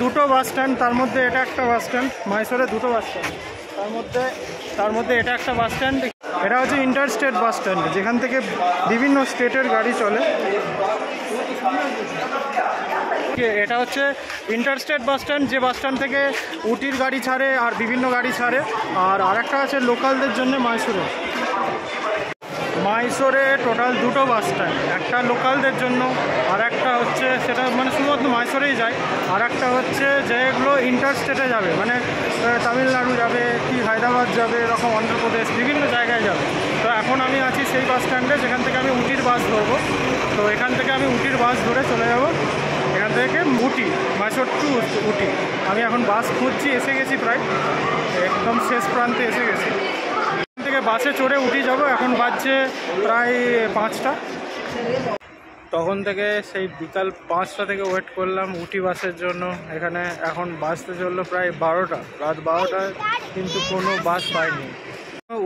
দুটো bus stand, তার মধ্যে এটা একটা বাস স্ট্যান্ড। মাইসোরে দুটো বাস স্ট্যান্ড, তার মধ্যে এটা একটা বাস স্ট্যান্ড। এটা হচ্ছে ইন্টার স্টেট বাস স্ট্যান্ড, যেখান থেকে বিভিন্ন স্টেটের গাড়ি চলে। এটা হচ্ছে ইন্টার স্টেট বাস স্ট্যান্ড, যে বাস স্ট্যান্ড থেকে উটির গাড়ি ছাড়ে আর বিভিন্ন গাড়ি ছাড়ে। আর আরেকটা আছে লোকালদের জন্য মাইসোরে টোটাল দুটো বাস স্ট্যান্ড, একটা লোকালদের জন্য আর একটা হচ্ছে সেটা মানে শুধুমাত্র মাইসোরেই যায়। আর একটা হচ্ছে যেগুলো ইন্টার স্টেটে যাবে, মানে তামিলনাড়ু যাবে কি হায়দ্রাবাদ যাবে, এরকম অন্ধ্রপ্রদেশ বিভিন্ন জায়গায় যাবে। তো এখন আমি আছি সেই বাস স্ট্যান্ডে যেখান থেকে আমি উটির বাস ধরবো। তো এখান থেকে আমি উটির বাস ধরে চলে যাব এখান থেকে উটি, মাইসোর টু উটি। আমি এখন বাস খুঁজছি, এসে গেছি, প্রায় একদম শেষ প্রান্তে এসে গেছি। এখান থেকে বাসে চড়ে উটি যাব। এখন বাজছে প্রায় 5টা। তখন থেকে সেই বিকাল 5টা থেকে ওয়েট করলাম উটি বাসের জন্য। এখানে এখন বাসতে চললো প্রায় 12টা, রাত 12টায়, কিন্তু কোনো বাস পাইনি।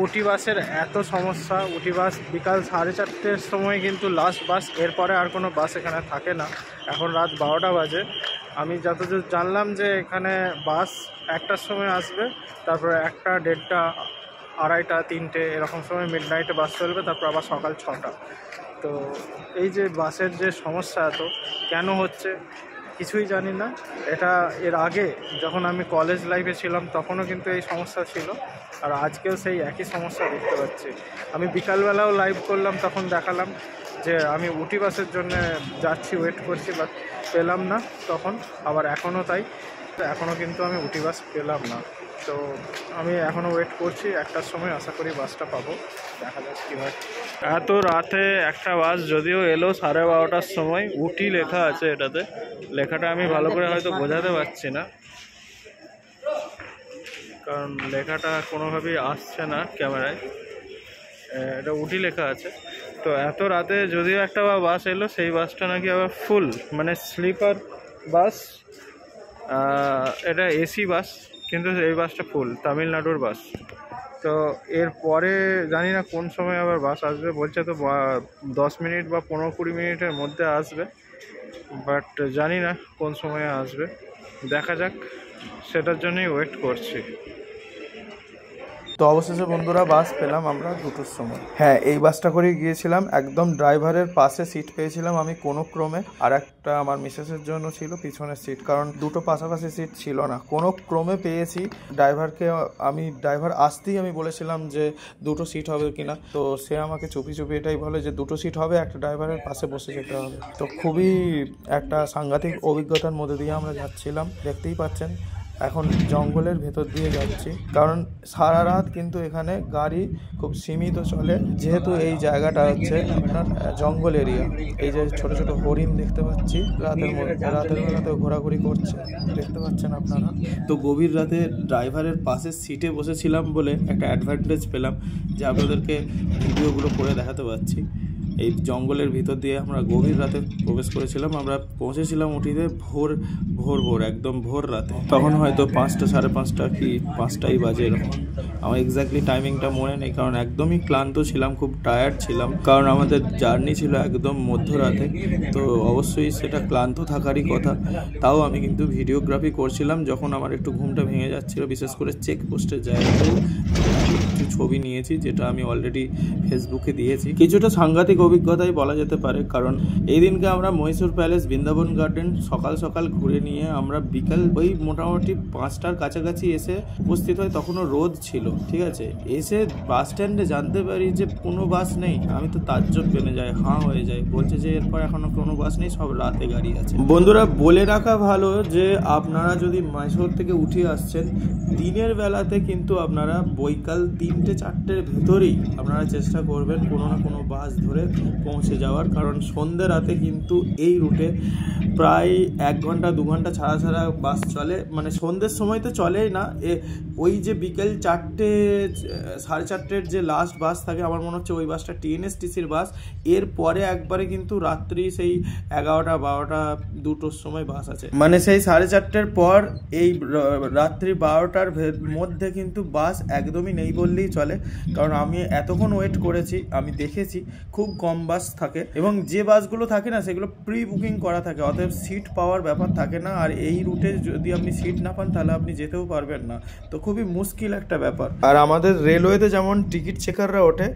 উটি বাসের এত সমস্যা। উটি বাস বিকাল 4:30-র সময় কিন্তু লাস্ট বাস, এরপরে আর কোনো বাস এখানে থাকে না। এখন রাত 12টা বাজে। আমি যতদূর জানলাম যে এখানে বাস 1টার সময় আসবে, তারপরে 1টা, 1:30, 2:30, 3টে এরকম সময় মিড নাইটে বাস চলবে, তারপর আবার সকাল 6টা। তো এই যে বাসের যে সমস্যা এত কেন হচ্ছে কিছুই জানি না। এটা এর আগে যখন আমি কলেজ লাইফে ছিলাম তখনও কিন্তু এই সমস্যা ছিল, আর আজকেও সেই একই সমস্যা দেখতে পাচ্ছি। আমি বিকালবেলাও লাইভ করলাম, তখন দেখালাম যে আমি উটি বাসের জন্য যাচ্ছি, ওয়েট করছি, বাট পেলাম না তখন। আবার এখনও তাই, এখনও কিন্তু আমি উটি বাস পেলাম না। তো আমি এখনও ওয়েট করছি, 1টার সময় আশা করি বাসটা পাবো, দেখা যাক কী হয়। এত রাতে একটা বাস যদিও এলো 12:30টার সময়, উটি লেখা আছে এটাতে। লেখাটা আমি ভালো করে হয়তো বোঝাতে পারছি না, কারণ লেখাটা কোনোভাবেই আসছে না ক্যামেরায়। এটা উটি লেখা আছে। তো এত রাতে যদিও একটা বাস এলো, সেই বাসটা নাকি আবার ফুল, মানে স্লিপার বাস। এটা এসি বাস, কিন্তু এই বাসটা ফুল, তামিলনাড়ুর বাস। তো এরপরে জানি না কোন সময় আবার বাস আসবে। বলছে তো 10 মিনিট বা 15-20 মিনিটের মধ্যে আসবে, বাট জানি না কোন সময়ে আসবে। দেখা যাক, সেটার জন্যই ওয়েট করছি। তো অবশেষে বন্ধুরা বাস পেলাম আমরা 2টোর সময়। হ্যাঁ, এই বাসটা করে গিয়েছিলাম, একদম ড্রাইভারের পাশে সিট পেয়েছিলাম আমি কোনো ক্রমে। আর একটা আমার মিসেসের জন্য ছিল পিছনের সিট, কারণ দুটো পাশাপাশি সিট ছিল না, কোনো ক্রমে পেয়েছি। ড্রাইভার আসতেই আমি বলেছিলাম যে 2টো সিট হবে কিনা। তো সে আমাকে চুপি চুপি এটাই বলে যে 2টো সিট হবে, একটা ড্রাইভারের পাশে বসে যেতে হবে। তো খুবই একটা সাংঘাতিক অভিজ্ঞতার মধ্যে দিয়ে আমরা যাচ্ছিলাম, দেখতেই পাচ্ছেন। এখন জঙ্গলের ভেতর দিয়ে যাচ্ছি, কারণ সারা রাত কিন্তু এখানে গাড়ি খুব সীমিত চলে, যেহেতু এই জায়গাটা হচ্ছে আপনার জঙ্গল এরিয়া। এই যে ছোট ছোট হরিণ দেখতে পাচ্ছি, রাতের বেলাতে ঘোরাঘুরি করছে, দেখতে পাচ্ছেন আপনারা। তো গভীর রাতে ড্রাইভারের পাশের সিটে বসেছিলাম বলে একটা অ্যাডভান্টেজ পেলাম, যে আপনাদেরকে ভিডিওগুলো করে দেখাতে পারছি। এই জঙ্গলের ভিতর দিয়ে আমরা গভীর রাতে প্রবেশ করেছিলাম। আমরা পৌঁছেছিলাম উটিতে ভোর একদম ভোর রাতে, তখন হয়তো 5টা, 5:30 কি 5টাই বাজে এরকম। আমার এক্স্যাক্টলি টাইমিংটা মনে নেই, কারণ একদমই ক্লান্ত ছিলাম, খুব টায়ার্ড ছিলাম, কারণ আমাদের জার্নি ছিল একদম মধ্যরাতে। তো অবশ্যই সেটা ক্লান্ত থাকারই কথা। তাও আমি কিন্তু ভিডিওগ্রাফি করছিলাম যখন আমার একটু ঘুমটা ভেঙে যাচ্ছিল, বিশেষ করে চেকপোস্টের জায়গাতেও কিছু ছবি নিয়েছি, যেটা আমি অলরেডি ফেসবুকে দিয়েছি। কিছুটা সাংঘাতিক অভিজ্ঞতাই বলা যেতে পারে, কারণ এই দিনকে আমরা মহীশূর প্যালেস, বৃন্দাবন গার্ডেন সকাল সকাল ঘুরে নিয়ে আমরা বিকাল ওই মোটামুটি 5টার কাছাকাছি এসে উপস্থিত হয়। তখনও রোদ ছিল, ঠিক আছে। এসে বাস স্ট্যান্ডে জানতে পারি যে কোনো বাস নেই। আমি তো তাজ্জব বেনে যাই, হাঁ হয়ে যায়। বলছে যে এরপর এখনো কোনো বাস নেই, সব রাতে গাড়ি আছে। বন্ধুরা, বলে রাখা ভালো যে আপনারা যদি মাইসোর থেকে উঠে আসছেন দিনের বেলাতে, কিন্তু আপনারা বৈকাল 3টে-4টের ভেতরেই আপনারা চেষ্টা করবেন কোনো না কোনো বাস ধরে পৌঁছে যাওয়ার, কারণ সন্ধ্যে রাতে কিন্তু এই রুটে প্রায় 1 ঘন্টা 2 ঘন্টা ছাড়া ছাড়া বাস চলে। মানে সন্ধ্যের সময় তো চলেই না, ওই যে বিকেল 4টে 4:30-এর যে লাস্ট বাস থাকে, আমার মনে হচ্ছে ওই বাসটা TNSTCর বাস। এরপরে একবারে কিন্তু রাত্রি সেই 11টা 12টা 2টোর সময় বাস আছে, মানে সেই 4:30-এর পর এই রাত্রি 12টার মধ্যে কিন্তু বাস একদমই নেই বললে বললেই চলে, কারণ আমি এতক্ষণ ওয়েট করেছি, আমি দেখেছি খুব কম বাস থাকে এবং যে বাসগুলো থাকে না সেগুলো প্রি বুকিং করা থাকে, অতএব সিট পাওয়ার ব্যাপার থাকে না। আর এই রুটে যদি আপনি সিট না পান তাহলে আপনি যেতেও পারবেন না, তো খুবই মুশকিল একটা ব্যাপার। আর আমাদের রেলওয়েতে যেমন টিকিট চেকাররা ওঠে,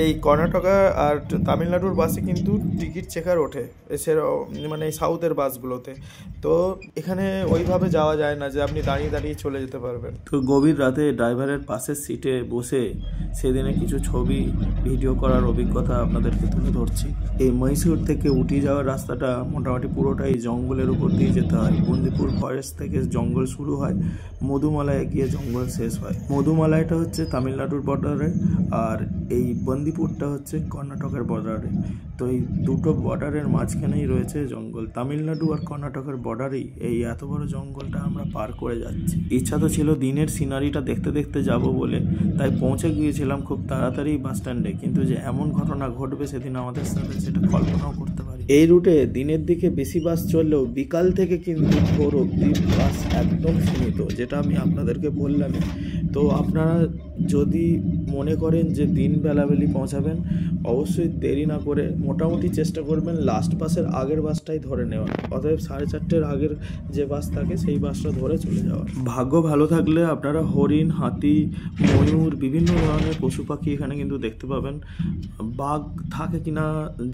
এই কর্ণাটকা আর তামিলনাড়ুর বাসে কিন্তু টিকিট চেকার ওঠে, মানে এই সাউথের বাসগুলোতে। তো এখানে ওইভাবে যাওয়া যায় না যে আপনি দাঁড়িয়ে দাঁড়িয়ে চলে যেতে পারবেন। তো গভীর রাতে ড্রাইভারের পাশের সিটে বসে সেদিনে কিছু ছবি ভিডিও করার অভিজ্ঞতা আপনাদেরকে তুলে ধরছি। এই মহীশূর থেকে উটি যাওয়ার রাস্তাটা মোটামুটি পুরোটাই জঙ্গলের উপর দিয়ে যেতে হয়। বন্দিপুর ফরেস্ট থেকে জঙ্গল শুরু হয়, মধুমালায় গিয়ে জঙ্গল শেষ হয়। মধুমালাইটা হচ্ছে তামিলনাড়ুর বর্ডারে, আর এই বন্দিপুরটা হচ্ছে কর্ণাটকের বর্ডারে। তো এই দুটো বর্ডারের মাঝখানেই রয়েছে জঙ্গল। তামিলনাড়ু আর কর্ণাটকের বর্ডারেই এই এত বড় জঙ্গলটা আমরা পার করে যাচ্ছি। ইচ্ছা তো ছিল দিনের সিনারিটা দেখতে দেখতে যাব বলে, তাই পৌঁছে গিয়েছিলাম খুব তাড়াতাড়ি বাস স্ট্যান্ডে, কিন্তু যে এমন ঘটনা ঘটবে সেদিন আমাদের সাথে সেটা কল্পনাও করতে পারি। এই রুটে দিনের দিকে বেশি বাস চললেও বিকাল থেকে কিন্তু ভোর অবধি বাস একদম সীমিত, যেটা আমি আপনাদেরকে বললামই। তো আপনারা যদি মনে করেন যে দিন বেলাবেলি পৌঁছাবেন, অবশ্যই দেরি না করে মোটামুটি চেষ্টা করবেন লাস্ট বাসের আগের বাসটাই ধরে নেওয়া, অতএব 4:30 আগের যে বাস থাকে সেই বাসটা ধরে চলে যাওয়া। ভাগ্য ভালো থাকলে আপনারা হরিণ, হাতি, ময়ূর, বিভিন্ন ধরনের পশু পাখি এখানে কিন্তু দেখতে পাবেন। বাঘ থাকে কিনা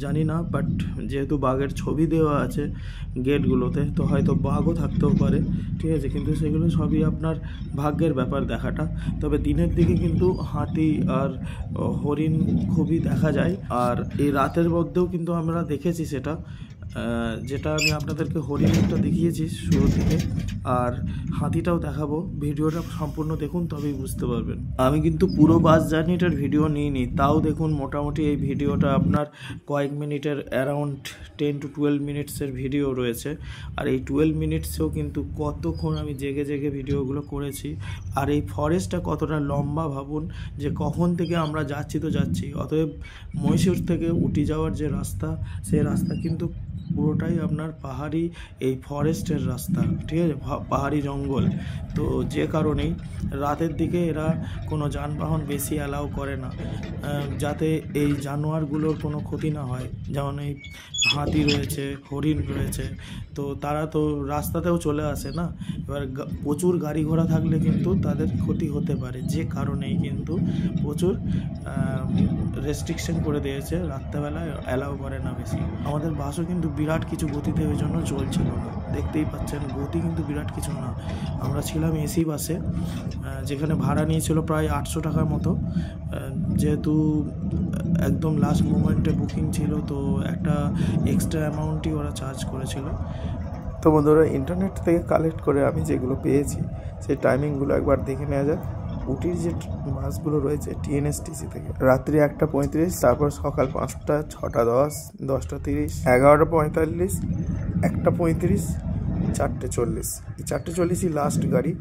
জানি না, বাট যেহেতু বাঘের ছবি দেওয়া আছে গেটগুলোতে, তো হয়তো বাঘও থাকতেও পারে, ঠিক আছে, কিন্তু সেগুলো সবই আপনার ভাগ্যের ব্যাপার দেখাটা। তবে দিনের দিকে কিন্তু হাতি আর হরিণ খুবই দেখা যায়, আর এই রাতের মধ্যেও কিন্তু আমরা দেখেছি সেটা, যেটা আমি আপনাদেরকে হরিণটা দেখিয়েছি শুরু থেকে, আর হাতিটাও দেখাবো। ভিডিওটা সম্পূর্ণ দেখুন তবেই বুঝতে পারবেন। আমি কিন্তু পুরো বাস জার্নিটার ভিডিও নিইনি, তাও দেখুন মোটামুটি এই ভিডিওটা আপনার কয়েক মিনিটের, অ্যারাউন্ড 10 to 12 মিনিটসের ভিডিও রয়েছে। আর এই 12 মিনিটসেও কিন্তু কতক্ষণ আমি জেগে জেগে ভিডিওগুলো করেছি। আর এই ফরেস্টটা কতটা লম্বা ভাবুন, যে কখন থেকে আমরা যাচ্ছি তো যাচ্ছি। অতএব মহীশূর থেকে উটি যাওয়ার যে রাস্তা, সেই রাস্তা কিন্তু পুরোটাই আপনার পাহাড়ি এই ফরেস্টের রাস্তা, ঠিক আছে, পাহাড়ি জঙ্গল। তো যে কারণেই রাতের দিকে এরা কোনো যানবাহন বেশি অ্যালাউ করে না, যাতে এই জানোয়ারগুলোর কোনো ক্ষতি না হয়। যেমন এই হাতি রয়েছে, হরিণ রয়েছে, তো তারা তো রাস্তাতেও চলে আসে না, এবার প্রচুর গাড়ি ঘোড়া থাকলে কিন্তু তাদের ক্ষতি হতে পারে। যে কারণেই কিন্তু প্রচুর রেস্ট্রিকশন করে দিয়েছে, রাত্রেবেলায় অ্যালাউ করে না বেশি। আমাদের বাসও কিন্তু বিরাট কিছু গতিতে ওই জন্য চলছিল না, দেখতেই পাচ্ছেন গতি কিন্তু বিরাট কিছু না। আমরা ছিলাম এসি বাসে, যেখানে ভাড়া নিয়েছিল প্রায় 800 টাকার মতো, যেহেতু একদম লাস্ট মোমেন্টে বুকিং ছিল, তো একটা এক্সট্রা অ্যামাউন্টই ওরা চার্জ করেছিল। তো বন্ধুরা, ইন্টারনেট থেকে কালেক্ট করে আমি যেগুলো পেয়েছি সেই টাইমিংগুলো একবার দেখে নেওয়া যাক। উটির যে বাসগুলো রয়েছে টিএনএসটিসি থেকে, রাত্রি 1:35, তারপর সকাল 5টা, 6:10, 10:30, 11:45, 1:35, 4:40। এই 4:40ই লাস্ট গাড়ি।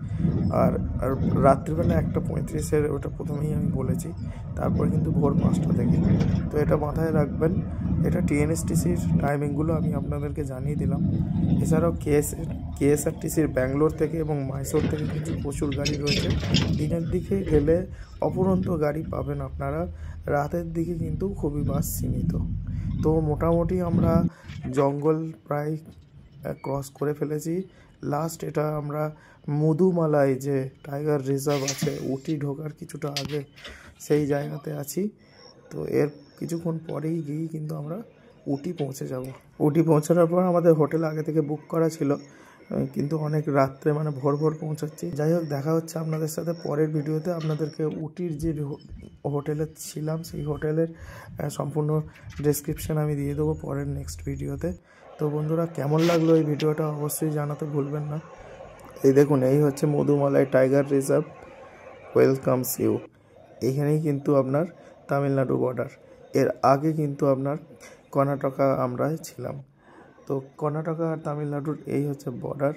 আর রাত্রিবেলা 1:35-এর ওটা প্রথমেই আমি বলেছি, তারপর কিন্তু ভোর 5টা থেকে। তো এটা মাথায় রাখবেন, এটা টিএনএসটিসির টাইমিংগুলো আমি আপনাদেরকে জানিয়ে দিলাম। এছাড়াও কেএসআরটিসির ব্যাঙ্গালোর থেকে এবং মাইসোর থেকে কিন্তু প্রচুর গাড়ি রয়েছে। দিনের দিকে গেলে অপুরন্ত গাড়ি পাবেন আপনারা, রাতের দিকে কিন্তু খুবই বাস সীমিত। তো মোটামুটি আমরা জঙ্গল প্রায় ক্রস করে ফেলেছি। লাস্ট এটা আমরা মধুমালাই যে টাইগার রিজার্ভ আছে উটি ঢোকার কিছুটা আগে, সেই জায়গাতে আছি। তো এর কিছুক্ষণ পরেই গিয়েই কিন্তু আমরা উটি পৌঁছে যাব। উটি পৌঁছানোর পর আমাদের হোটেল আগে থেকে বুক করা ছিল, কিন্তু অনেক রাত্রে মানে ভোর ভোর পৌঁছাচ্ছি। যাই হোক, দেখা হচ্ছে আপনাদের সাথে পরের ভিডিওতে। আপনাদেরকে উটির যে হোটেলে ছিলাম সেই হোটেলের সম্পূর্ণ ডেসক্রিপশান আমি দিয়ে দেবো পরের নেক্সট ভিডিওতে। তো বন্ধুরা, কেমন লাগলো এই ভিডিওটা অবশ্যই জানাতে ভুলবেন না। এই দেখুন, এই হচ্ছে Mudumalai tiger reserve, welcomes you. এইখানেই কিন্তু আপনার তামিলনাড়ু বর্ডার। এর আগে কিন্তু আপনার কর্ণাটকা আমরা ছিলাম। তো কর্ণাটকা আর তামিলনাড়ুর এই হচ্ছে বর্ডার।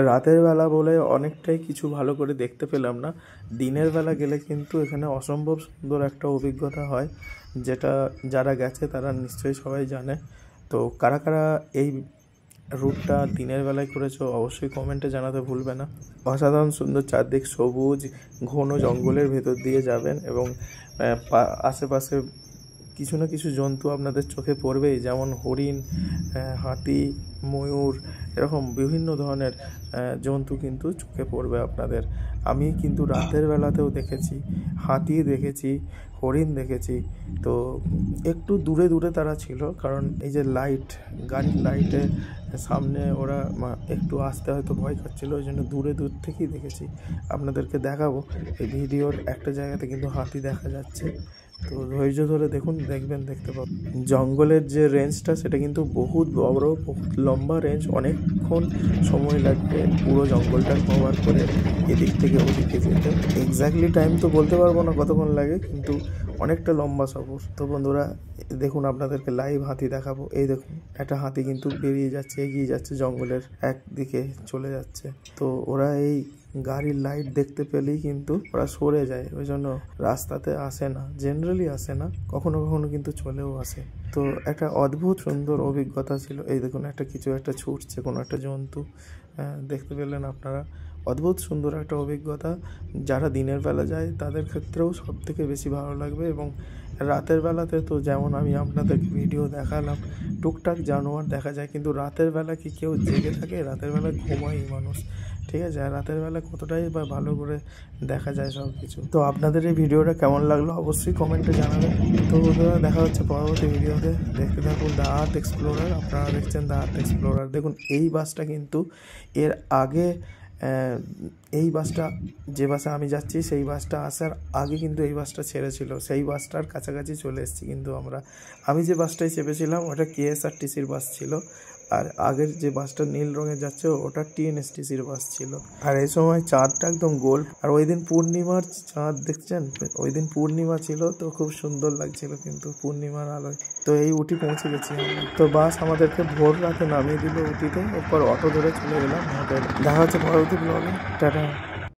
রাতের বেলা বলে অনেকটাই কিছু ভালো করে দেখতে পেলাম না। দিনের বেলা গেলে কিন্তু এখানে অসম্ভব সুন্দর একটা অভিজ্ঞতা হয়, যেটা যারা গেছে তারা নিশ্চয়ই সবাই জানে। তো কারা কারা এই রুটটা দিনের বেলায় করেছো অবশ্যই কমেন্টে জানাতে ভুলবে না। অসাধারণ সুন্দর চারদিক সবুজ ঘন জঙ্গলের ভেতর দিয়ে যাবেন এবং আশেপাশে কিছু না কিছু জন্তু আপনাদের চোখে পড়বেই, যেমন হরিণ, হাতি, ময়ূর, এরকম বিভিন্ন ধরনের জন্তু কিন্তু চোখে পড়বে আপনাদের। আমি কিন্তু রাতের বেলাতেও দেখেছি, হাতি দেখেছি, হরিণ দেখেছি। তো একটু দূরে দূরে তারা ছিল, কারণ এই যে লাইট, গাড়ির লাইটে সামনে ওরা একটু আসতে হয়তো ভয় করছিল, ওই জন্য দূরে দূর থেকেই দেখেছি। আপনাদেরকে দেখাবো এই ভিডিওর একটা জায়গাতে কিন্তু হাতি দেখা যাচ্ছে, তো ধৈর্য ধরে দেখুন, দেখবেন, দেখতে পাবেন। জঙ্গলের যে রেঞ্জটা সেটা কিন্তু বহুত বড়, বহুত লম্বা রেঞ্জ, অনেকক্ষণ সময় লাগবে পুরো জঙ্গলটা কভার করে এদিক থেকে ওদিকে যেতে। এক্স্যাক্টলি টাইম তো বলতে পারবো না কতক্ষণ লাগে, কিন্তু অনেকটা লম্বা সফর। তো বন্ধুরা দেখুন, আপনাদেরকে লাইভ হাতি দেখাবো। এই দেখুন, একটা হাতি কিন্তু বেরিয়ে যাচ্ছে, এগিয়ে যাচ্ছে, জঙ্গলের একদিকে চলে যাচ্ছে। তো ওরা এই গাড়ির লাইট দেখতে পেলেই কিন্তু ওরা সরে যায়, ওই জন্য রাস্তাতে আসে না, জেনারেলি আসে না, কখনো কখনো কিন্তু চলেও আসে। তো একটা অদ্ভুত সুন্দর অভিজ্ঞতা ছিল। এই দেখুন, কিছু একটা ছুটছে, কোনো একটা জন্তু দেখতে পেলেন আপনারা। অদ্ভুত সুন্দর একটা অভিজ্ঞতা। যারা দিনের বেলা যায় তাদের ক্ষেত্রেও সব থেকে বেশি ভালো লাগবে, এবং রাতের বেলাতে তো যেমন আমি আপনাদেরকে ভিডিও দেখালাম, টুকটাক জানোয়ার দেখা যায়, কিন্তু রাতের বেলা কি কেউ জেগে থাকে? রাতের বেলা ঘুমাই মানুষ, ঠিক আছে? আর রাতের বেলা কতটাই বা ভালো করে দেখা যায় সব কিছু। তো আপনাদের এই ভিডিওটা কেমন লাগলো অবশ্যই কমেন্টে জানাবেন। তো বন্ধুরা দেখা হচ্ছে পরবর্তী ভিডিওতে, দেখতে থাকুন দ্য আর্থ এক্সপ্লোরার। আপনারা দেখছেন দ্য আর্থ এক্সপ্লোরার। দেখুন, এই বাসটা কিন্তু এর আগে, এই বাসটা, যে বাসে আমি যাচ্ছি সেই বাসটা আসার আগে কিন্তু এই বাসটা ছেড়েছিল, সেই বাসটার কাছাকাছি চলে এসেছি কিন্তু আমি যে বাসটায় চেপেছিলাম ওটা KSRTCর বাস ছিল, আর আগের যে বাসটা নীল রঙের যাচ্ছে ওটা TNSTCর বাস ছিল। আর এই সময় চাঁদটা একদম গোল, আর ওই দিন পূর্ণিমার চাঁদ দেখছেন, ওই দিন পূর্ণিমা ছিল, তো খুব সুন্দর লাগছিল কিন্তু পূর্ণিমার আলোয়। তো এই উটি পৌঁছে গেছি। তো বাস আমাদেরকে ভোর রাতে নামিয়ে দিল উটিতে, এরপর অটো ধরে চলে গেলাম হোটেলে। দেখা হচ্ছে পরবর্তী ব্লগে। টাটা।